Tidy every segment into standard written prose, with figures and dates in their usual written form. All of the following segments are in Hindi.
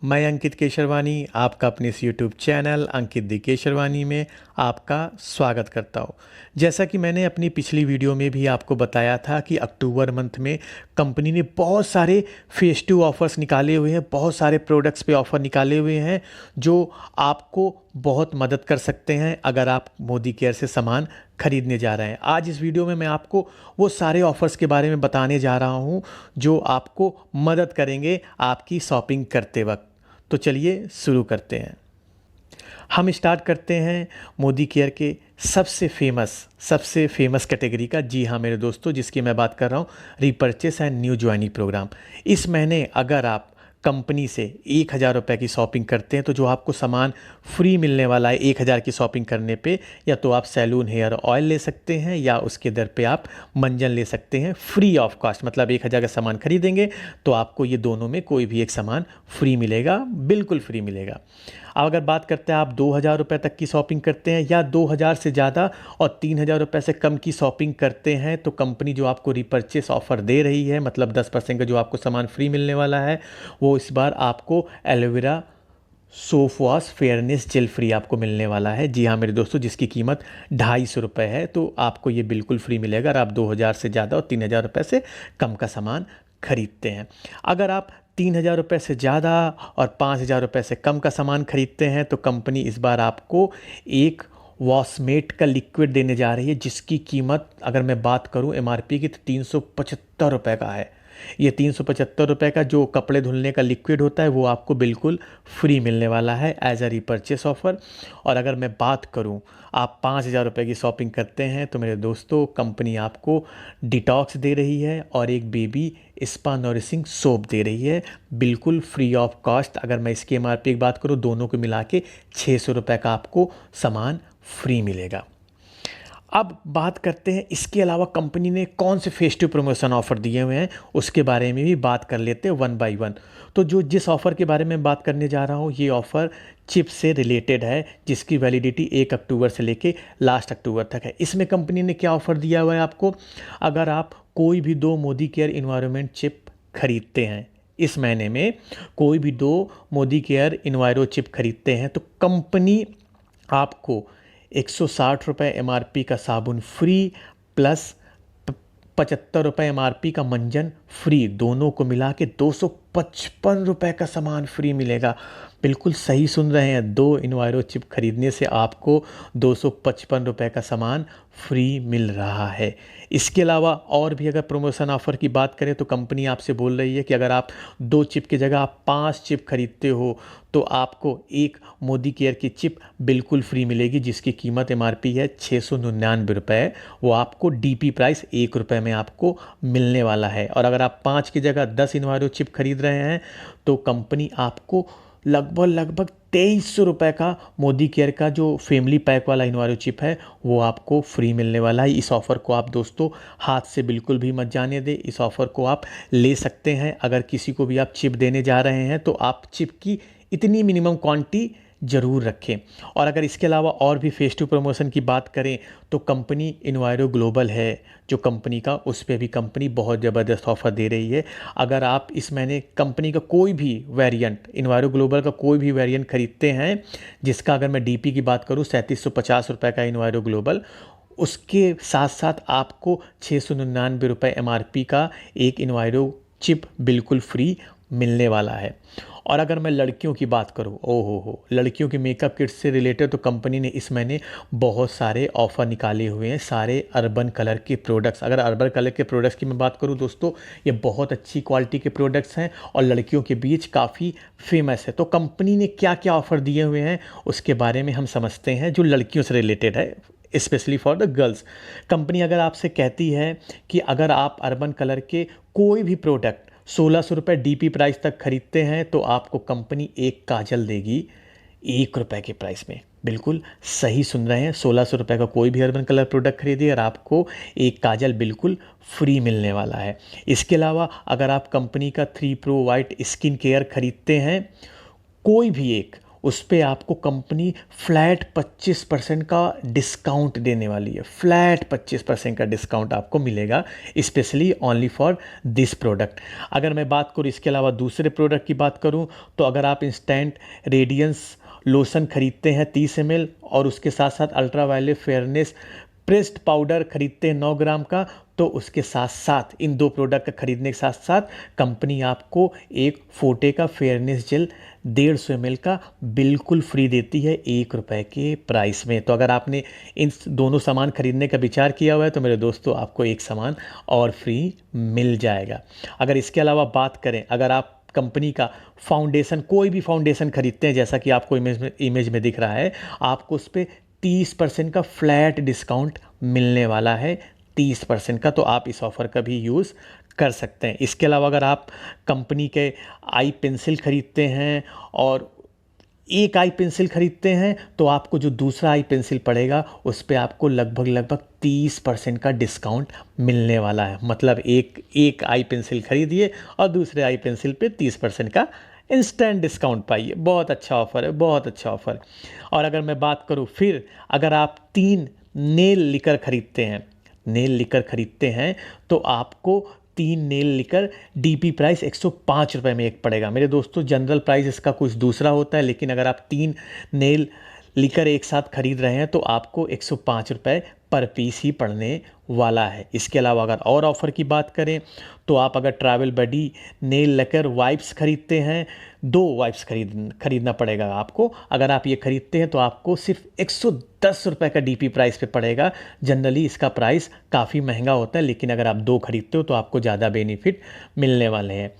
मैं अंकित केशरवानी आपका अपने इस यूट्यूब चैनल अंकित दी केशरवानी में आपका स्वागत करता हूँ। जैसा कि मैंने अपनी पिछली वीडियो में भी आपको बताया था कि अक्टूबर मंथ में कंपनी ने बहुत सारे फेस्टिव ऑफर्स निकाले हुए हैं, बहुत सारे प्रोडक्ट्स पे ऑफ़र निकाले हुए हैं जो आपको बहुत मदद कर सकते हैं अगर आप मोदी केयर से सामान खरीदने जा रहे हैं। आज इस वीडियो में मैं आपको वो सारे ऑफ़र्स के बारे में बताने जा रहा हूँ जो आपको मदद करेंगे आपकी शॉपिंग करते वक्त। तो चलिए शुरू करते हैं। हम स्टार्ट करते हैं मोदी केयर के सबसे फेमस कैटेगरी का। जी हाँ मेरे दोस्तों, जिसकी मैं बात कर रहा हूँ repurchase and new joining programme. इस महीने अगर आप कंपनी से 1,000 रुपये की शॉपिंग करते हैं तो जो आपको सामान फ्री मिलने वाला है 1,000 की शॉपिंग करने पे, या तो आप सैलून हेयर ऑयल ले सकते हैं या उसके दर पे आप मंजन ले सकते हैं फ्री ऑफ कॉस्ट। मतलब 1,000 का सामान खरीदेंगे तो आपको ये दोनों में कोई भी एक सामान फ्री मिलेगा, बिल्कुल फ्री मिलेगा। अब अगर बात करते हैं आप 2,000 रुपये तक की शॉपिंग करते हैं या 2,000 से ज़्यादा और 3,000 रुपये से कम की शॉपिंग करते हैं तो कंपनी जो आपको रिपर्चेस ऑफ़र दे रही है, मतलब 10% का जो आपको सामान फ्री मिलने वाला है, वो इस बार आपको aloe vera soap wash fairness gel free आपको मिलने वाला है। जी हाँ मेरे दोस्तों, जिसकी कीमत 250 रुपये है। तो आपको ये बिल्कुल फ्री मिलेगा अगर आप 2,000 से ज़्यादा और 3,000 रुपये से कम का सामान खरीदते हैं। अगर आप 3,000 रुपये से ज़्यादा और 5,000 रुपये से कम का सामान खरीदते हैं तो कंपनी इस बार आपको एक वॉशमेट का लिक्विड देने जा रही है, जिसकी कीमत अगर मैं बात करूं एमआरपी की तो 375 रुपये का है। ये 375 रुपये का जो कपड़े धुलने का लिक्विड होता है वो आपको बिल्कुल फ्री मिलने वाला है एज अ रीपर्चेस ऑफ़र। और अगर मैं बात करूं आप 5,000 रुपये की शॉपिंग करते हैं तो मेरे दोस्तों कंपनी आपको डिटॉक्स दे रही है और एक बेबी स्पा नॉरिशिंग सोप दे रही है, बिल्कुल फ्री ऑफ कॉस्ट। अगर मैं इसकी एमआरपी की बात करूं दोनों को मिला के 600 रुपये का आपको सामान फ्री मिलेगा। अब बात करते हैं इसके अलावा कंपनी ने कौन से फेस्टिव प्रमोशन ऑफ़र दिए हुए हैं, उसके बारे में भी बात कर लेते हैं वन बाय वन। तो जिस ऑफ़र के बारे में बात करने जा रहा हूँ ये ऑफ़र चिप से रिलेटेड है, जिसकी वैलिडिटी 1 अक्टूबर से लेके लास्ट अक्टूबर तक है। इसमें कंपनी ने क्या ऑफ़र दिया हुआ है आपको, अगर आप कोई भी 2 मोदी केयर इन्वायरमेंट चिप खरीदते हैं, इस महीने में कोई भी 2 मोदी केयर इन्वायरो चिप खरीदते हैं तो कंपनी आपको 160 रुपये एमआरपी का साबुन फ्री प्लस 75 रुपये एमआरपी का मंजन फ्री, दोनों को मिला के 255 रुपये का सामान फ्री मिलेगा। बिल्कुल सही सुन रहे हैं, 2 इन्वायरो चिप खरीदने से आपको 255 रुपये का सामान फ्री मिल रहा है। इसके अलावा और भी अगर प्रमोशन ऑफ़र की बात करें तो कंपनी आपसे बोल रही है कि अगर आप 2 चिप की जगह आप 5 चिप खरीदते हो तो आपको एक मोदी केयर की चिप बिल्कुल फ्री मिलेगी, जिसकी कीमत एमआरपी है 699 रुपये। वो आपको डीपी प्राइस 1 रुपये में आपको मिलने वाला है। और अगर आप 5 की जगह 10 इन्वायरो चिप खरीद रहे हैं तो कंपनी आपको लगभग 2,300 रुपये का मोदी केयर का जो फैमिली पैक वाला इन्वायरो चिप है वो आपको फ्री मिलने वाला है। इस ऑफ़र को आप दोस्तों हाथ से बिल्कुल भी मत जाने दें, इस ऑफ़र को आप ले सकते हैं। अगर किसी को भी आप चिप देने जा रहे हैं तो आप चिप की इतनी मिनिमम क्वांटिटी ज़रूर रखें। और अगर इसके अलावा और भी फेस्टिव प्रमोशन की बात करें तो कंपनी इन्वायरो ग्लोबल है जो कंपनी का, उस पर भी कंपनी बहुत ज़बरदस्त ऑफ़र दे रही है। अगर आप इस महीने कंपनी का कोई भी वेरिएंट, इन्वायरो ग्लोबल का कोई भी वेरिएंट खरीदते हैं, जिसका अगर मैं डीपी की बात करूँ 3750 रुपये का इन्वायरो ग्लोबल, उसके साथ साथ आपको 699 रुपये एमआरपी का एक इन्वायरो चिप बिल्कुल फ्री मिलने वाला है। और अगर मैं लड़कियों की बात करूं, हो लड़कियों की मेकअप किट्स से रिलेटेड तो कंपनी ने इस महीने बहुत सारे ऑफ़र निकाले हुए हैं, सारे अर्बन कलर के प्रोडक्ट्स। अगर अर्बन कलर के प्रोडक्ट्स की मैं बात करूं दोस्तों, ये बहुत अच्छी क्वालिटी के प्रोडक्ट्स हैं और लड़कियों के बीच काफ़ी फेमस है। तो कंपनी ने क्या क्या ऑफ़र दिए हुए हैं उसके बारे में हम समझते हैं, जो लड़कियों से रिलेटेड है, specially for the girls. Company अगर आपसे कहती है कि अगर आप अर्बन कलर के कोई भी प्रोडक्ट 1,600 रुपये डीपी प्राइस तक खरीदते हैं तो आपको कंपनी एक काजल देगी 1 रुपये के प्राइस में। बिल्कुल सही सुन रहे हैं, 1,600 रुपये का कोई भी अर्बन कलर प्रोडक्ट खरीदिए और आपको एक काजल बिल्कुल फ्री मिलने वाला है। इसके अलावा अगर आप कंपनी का 3 प्रो वाइट स्किन केयर खरीदते हैं कोई भी एक, उस पे आपको कंपनी फ्लैट 25% का डिस्काउंट देने वाली है। फ्लैट 25% का डिस्काउंट आपको मिलेगा, specially only for this product. अगर मैं बात करूँ इसके अलावा दूसरे प्रोडक्ट की बात करूँ, तो अगर आप इंस्टेंट रेडियंस लोशन खरीदते हैं 30 ml और उसके साथ साथ ultraviolet fairness pressed powder खरीदते हैं 9 ग्राम का, तो उसके साथ साथ इन दो प्रोडक्ट का खरीदने के साथ साथ कंपनी आपको एक फोर्टे का फेयरनेस जेल 150 ml का बिल्कुल फ्री देती है 1 रुपये के प्राइस में। तो अगर आपने इन दोनों सामान खरीदने का विचार किया हुआ है तो मेरे दोस्तों आपको एक सामान और फ्री मिल जाएगा। अगर इसके अलावा बात करें, अगर आप कंपनी का फाउंडेशन, कोई भी फाउंडेशन खरीदते हैं, जैसा कि आपको इमेज में दिख रहा है, आपको उस पर 30% का फ्लैट डिस्काउंट मिलने वाला है, 30% का। तो आप इस ऑफ़र का भी यूज़ कर सकते हैं। इसके अलावा अगर आप कंपनी के आई पेंसिल खरीदते हैं और एक आई पेंसिल खरीदते हैं तो आपको जो दूसरा आई पेंसिल पड़ेगा उस पे आपको लगभग 30% का डिस्काउंट मिलने वाला है। मतलब एक आई पेंसिल खरीदिए और दूसरे आई पेंसिल पे 30% का इंस्टेंट डिस्काउंट पाइए। बहुत अच्छा ऑफ़र है, बहुत अच्छा ऑफ़र। और अगर मैं बात करूँ फिर, अगर आप 3 नेल लिकर खरीदते हैं तो आपको 3 नेल लिकर डीपी प्राइस 105 रुपये में एक पड़ेगा। मेरे दोस्तों जनरल प्राइस इसका कुछ दूसरा होता है, लेकिन अगर आप 3 नेल लिकर एक साथ खरीद रहे हैं तो आपको 105 रुपये पर पीस ही पड़ने वाला है। इसके अलावा अगर और ऑफ़र की बात करें तो आप अगर ट्रैवल बडी नेल लकर वाइप्स खरीदते हैं, 2 वाइप्स खरीदना पड़ेगा आपको। अगर आप ये खरीदते हैं तो आपको सिर्फ 110 रुपये का डीपी प्राइस पे पड़ेगा। जनरली इसका प्राइस काफ़ी महंगा होता है, लेकिन अगर आप 2 खरीदते हो तो आपको ज़्यादा बेनिफिट मिलने वाले हैं।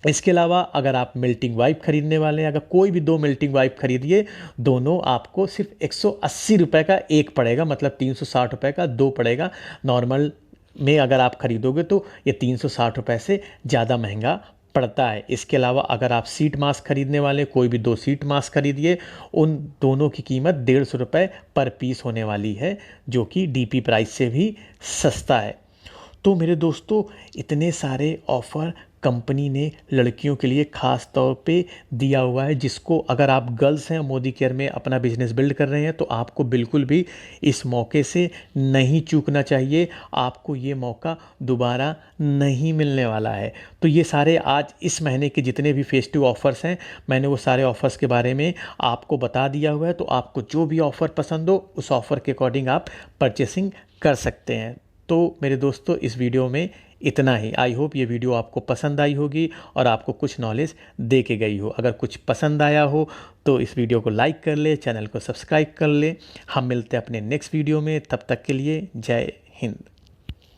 इसके अलावा अगर आप मेल्टिंग वाइप खरीदने वाले हैं, अगर कोई भी 2 मेल्टिंग वाइप खरीदिए, दोनों आपको सिर्फ 180 रुपये का एक पड़ेगा, मतलब 360 रुपये का 2 पड़ेगा। नॉर्मल में अगर आप खरीदोगे तो ये 360 रुपये से ज़्यादा महंगा पड़ता है। इसके अलावा अगर आप सीट मास्क खरीदने वाले, कोई भी 2 सीट मास्क खरीदिए, उन दोनों की कीमत 150 रुपये पर पीस होने वाली है, जो कि डीपी प्राइस से भी सस्ता है। तो मेरे दोस्तों इतने सारे ऑफ़र कंपनी ने लड़कियों के लिए ख़ास तौर पे दिया हुआ है, जिसको अगर आप गर्ल्स हैं मोदी केयर में अपना बिजनेस बिल्ड कर रहे हैं तो आपको बिल्कुल भी इस मौके से नहीं चूकना चाहिए। आपको ये मौका दोबारा नहीं मिलने वाला है। तो ये सारे आज इस महीने के जितने भी फेस्टिव ऑफ़र्स हैं, मैंने वो सारे ऑफ़र्स के बारे में आपको बता दिया हुआ है। तो आपको जो भी ऑफ़र पसंद हो उस ऑफ़र के अकॉर्डिंग आप परचेसिंग कर सकते हैं। तो मेरे दोस्तों इस वीडियो में इतना ही। आई होप ये वीडियो आपको पसंद आई होगी और आपको कुछ नॉलेज दे के गई हो। अगर कुछ पसंद आया हो तो इस वीडियो को लाइक कर ले, चैनल को सब्सक्राइब कर ले। हम मिलते हैं अपने नेक्स्ट वीडियो में, तब तक के लिए जय हिंद।